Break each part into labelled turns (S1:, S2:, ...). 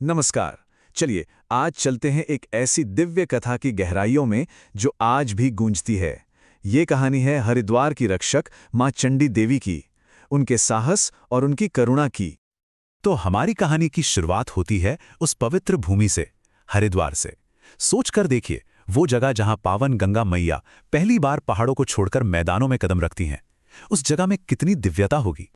S1: नमस्कार। चलिए आज चलते हैं एक ऐसी दिव्य कथा की गहराइयों में जो आज भी गूंजती है। ये कहानी है हरिद्वार की रक्षक मां चंडी देवी की, उनके साहस और उनकी करुणा की।
S2: तो हमारी कहानी की शुरुआत होती है उस पवित्र भूमि से, हरिद्वार से। सोचकर देखिए, वो जगह जहां पावन गंगा मैया पहली बार पहाड़ों को छोड़कर मैदानों में कदम रखती हैं। उस जगह में कितनी दिव्यता होगी।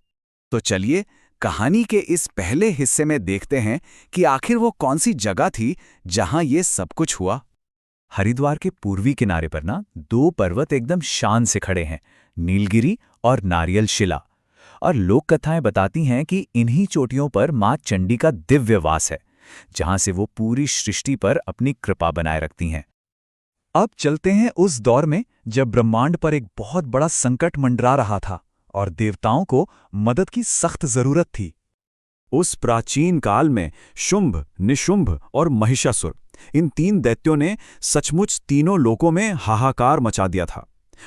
S3: तो चलिए कहानी के इस पहले हिस्से में देखते हैं कि आखिर वो कौन सी जगह थी जहां ये सब कुछ हुआ।
S4: हरिद्वार के पूर्वी किनारे पर ना दो पर्वत एकदम शान से खड़े हैं, नीलगिरी और नारियल शिला। और लोक कथाएं बताती हैं कि इन्हीं चोटियों पर मां चंडी का दिव्य वास है, जहां से वो पूरी सृष्टि पर अपनी कृपा बनाए रखती हैं।
S1: अब चलते हैं उस दौर में जब ब्रह्मांड पर एक बहुत बड़ा संकट मंडरा रहा था और देवताओं को मदद की सख्त जरूरत थी।
S3: उस प्राचीन काल में शुंभ, निशुंभ और महिषासुर, इन तीन दैत्यों ने सचमुच तीनों लोकों में हाहाकार मचा दिया था।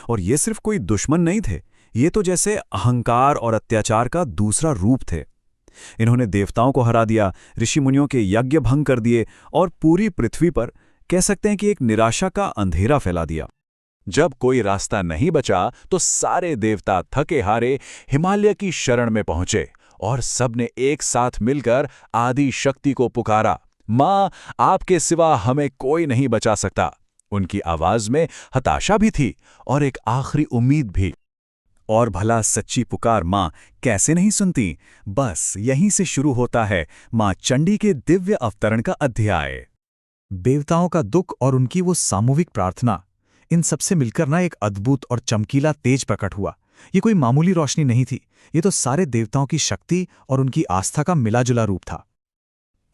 S3: और ये सिर्फ कोई दुश्मन नहीं थे, ये तो जैसे अहंकार और अत्याचार का दूसरा रूप थे। इन्होंने देवताओं को हरा दिया, ऋषि मुनियों के यज्ञ भंग कर दिए और पूरी पृथ्वी पर कह सकते हैं कि एक निराशा का अंधेरा फैला दिया। जब कोई रास्ता नहीं बचा तो सारे देवता थके हारे हिमालय की शरण में पहुंचे और सबने एक साथ मिलकर आदि शक्ति को पुकारा, मां आपके सिवा हमें कोई नहीं बचा सकता। उनकी आवाज में हताशा भी थी और एक आखिरी उम्मीद भी। और भला सच्ची पुकार मां कैसे नहीं सुनती। बस यहीं से शुरू होता है मां चंडी के दिव्य अवतरण का अध्याय।
S4: देवताओं का दुख और उनकी वो सामूहिक प्रार्थना, इन सबसे मिलकर ना एक अद्भुत और चमकीला तेज प्रकट हुआ। ये कोई मामूली रोशनी नहीं थी, ये तो सारे देवताओं की शक्ति और उनकी आस्था का मिलाजुला रूप था।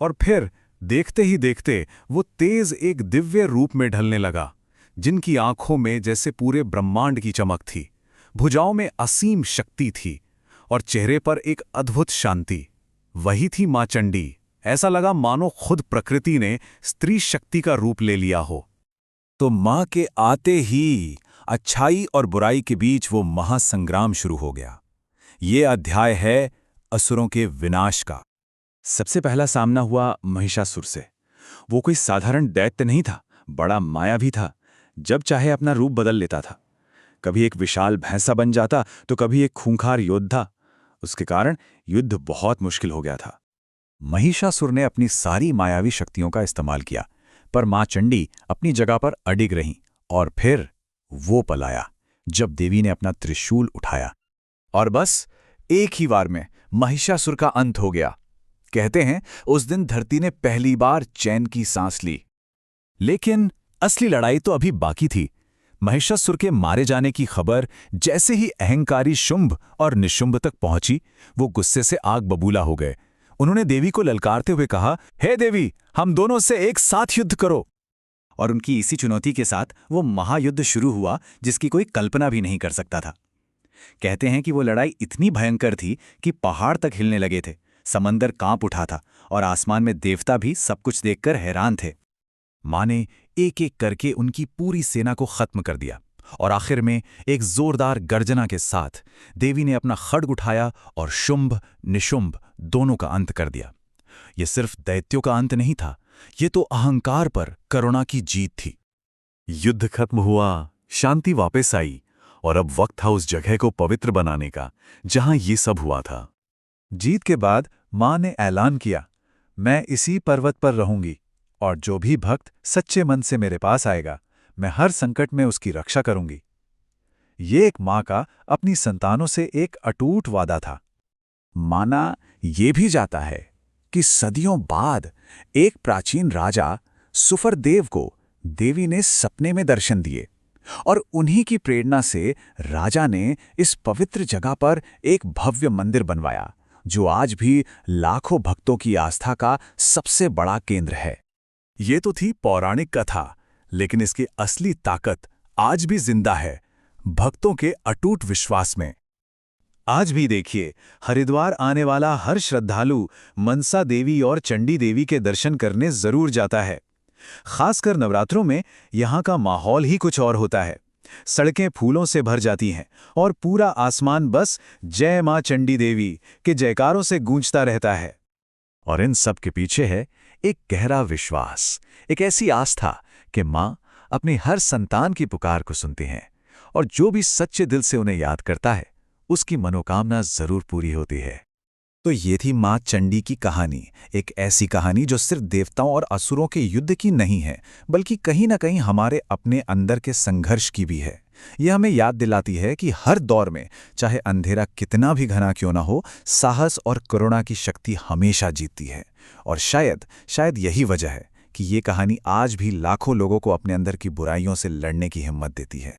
S1: और फिर देखते ही देखते वो तेज एक दिव्य रूप में ढलने लगा, जिनकी आंखों में जैसे पूरे ब्रह्मांड की चमक थी, भुजाओं में असीम शक्ति थी और चेहरे पर एक अद्भुत शांति। वही थी मां चंडी। ऐसा लगा मानो खुद प्रकृति ने स्त्री शक्ति का रूप ले लिया हो। तो मां के आते ही अच्छाई और बुराई के बीच वो महासंग्राम शुरू हो गया। ये अध्याय है असुरों के विनाश का। सबसे पहला सामना हुआ महिषासुर से। वो कोई साधारण दैत्य नहीं था, बड़ा मायावी था। जब चाहे अपना रूप बदल लेता था। कभी एक विशाल भैंसा बन जाता तो कभी एक खूंखार योद्धा। उसके कारण युद्ध बहुत मुश्किल हो गया था। महिषासुर ने अपनी सारी मायावी शक्तियों का इस्तेमाल किया, पर मां चंडी अपनी जगह पर अडिग रहीं। और फिर वो पल आया जब देवी ने अपना त्रिशूल उठाया और बस एक ही वार में महिषासुर का अंत हो गया। कहते हैं उस दिन धरती ने पहली बार चैन की सांस ली। लेकिन असली लड़ाई तो अभी बाकी थी। महिषासुर के मारे जाने की खबर जैसे ही अहंकारी शुंभ और निशुंभ तक पहुंची, वो गुस्से से आग बबूला हो गए। उन्होंने देवी को ललकारते हुए कहा, हे देवी, हम दोनों से एक साथ युद्ध करो। और उनकी इसी चुनौती के साथ वो महायुद्ध शुरू हुआ जिसकी कोई कल्पना भी नहीं कर सकता था। कहते हैं कि वो लड़ाई इतनी भयंकर थी कि पहाड़ तक हिलने लगे थे, समंदर कांप उठा था और आसमान में देवता भी सब कुछ देखकर हैरान थे। मां ने एक एक करके उनकी पूरी सेना को खत्म कर दिया और आखिर में एक जोरदार गर्जना के साथ देवी ने अपना खड्ग उठाया और शुंभ निशुंभ दोनों का अंत कर दिया। ये सिर्फ दैत्यों का अंत नहीं था, ये तो अहंकार पर करुणा की जीत थी। युद्ध खत्म हुआ, शांति वापस आई और अब वक्त था उस जगह को पवित्र बनाने का जहां ये सब हुआ था। जीत के बाद मां ने ऐलान किया, मैं इसी पर्वत पर रहूंगी और जो भी भक्त सच्चे मन से मेरे पास आएगा, मैं हर संकट में उसकी रक्षा करूंगी। ये एक मां का अपनी संतानों से एक अटूट वादा था। माना ये भी जाता है कि सदियों बाद एक प्राचीन राजा सुफरदेव को देवी ने सपने में दर्शन दिए और उन्हीं की प्रेरणा से राजा ने इस पवित्र जगह पर एक भव्य मंदिर बनवाया, जो आज भी लाखों भक्तों की आस्था का सबसे बड़ा केंद्र है। ये तो थी पौराणिक कथा, लेकिन इसकी असली ताकत आज भी जिंदा है, भक्तों के अटूट विश्वास में। आज भी देखिए, हरिद्वार आने वाला हर श्रद्धालु मनसा देवी और चंडी देवी के दर्शन करने जरूर जाता है। खासकर नवरात्रों में यहाँ का माहौल ही कुछ और होता है। सड़कें फूलों से भर जाती हैं और पूरा आसमान बस जय मां चंडी देवी के जयकारों से गूंजता रहता है। और इन सब के पीछे है
S3: एक गहरा विश्वास, एक ऐसी आस्था कि माँ अपनी हर संतान की पुकार को सुनती हैं और जो भी सच्चे दिल से उन्हें याद करता है उसकी मनोकामना जरूर पूरी होती है।
S4: तो ये थी माँ चंडी की कहानी, एक ऐसी कहानी जो सिर्फ देवताओं और असुरों के युद्ध की नहीं है, बल्कि कहीं ना कहीं हमारे अपने अंदर के संघर्ष की भी है। यह हमें याद दिलाती है कि हर दौर में, चाहे अंधेरा कितना भी घना क्यों ना हो, साहस और करुणा की शक्ति हमेशा जीतती है। और शायद यही वजह है कि ये कहानी आज भी लाखों लोगों को अपने अंदर की बुराइयों से लड़ने की हिम्मत देती है।